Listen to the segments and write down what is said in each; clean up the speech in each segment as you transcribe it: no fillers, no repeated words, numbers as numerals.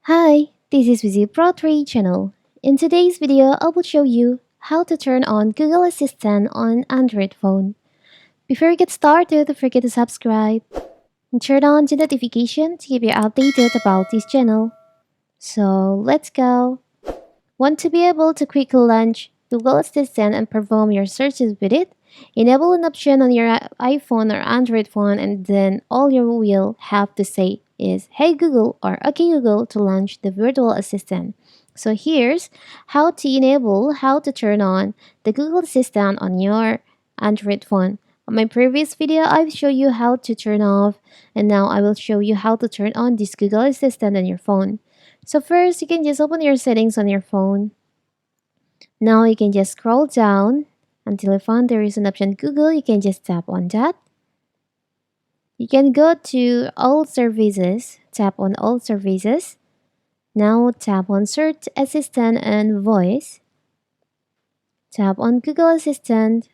Hi, this is Vizi Pro 3 channel. In today's video, I will show you how to turn on Google Assistant on Android phone. Before we get started, don't forget to subscribe and turn on the notification to keep you updated about this channel. So let's go. Want to be able to quickly launch Google Assistant and perform your searches with it? Enable an option on your iPhone or Android phone, and then all you will have to say is Hey Google or Okay Google to launch the virtual assistant. So here's how to turn on the Google Assistant on your Android phone. On my previous video, I've shown you how to turn off, and now I will show you how to turn on this Google Assistant on your phone. So first, you can just open your settings on your phone. Now you can just scroll down until you find there is an option Google. You can just tap on that. You can go to all services, tap on all services. Now tap on search assistant and voice. Tap on Google Assistant.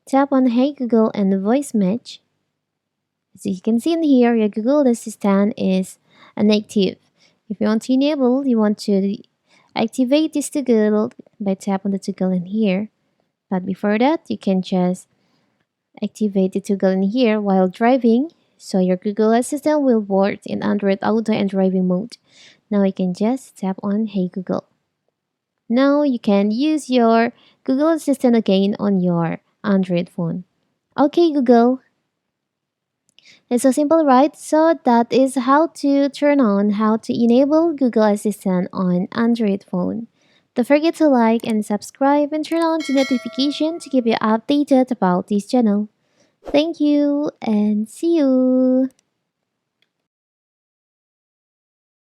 Tap on Hey Google and voice match. As you can see in here, your Google Assistant is inactive. If you want to enable, you want to activate this toggle by tap on the toggle in here. But before that, you can just activate the toggle in here while driving, so your Google Assistant will work in Android Auto and driving mode. Now you can just tap on Hey Google. Now you can use your Google Assistant again on your Android phone. Okay Google. It's so simple, right? So that is how to how to enable Google Assistant on Android phone. Don't forget to like and subscribe and turn on the notification to keep you updated about this channel. Thank you and see you.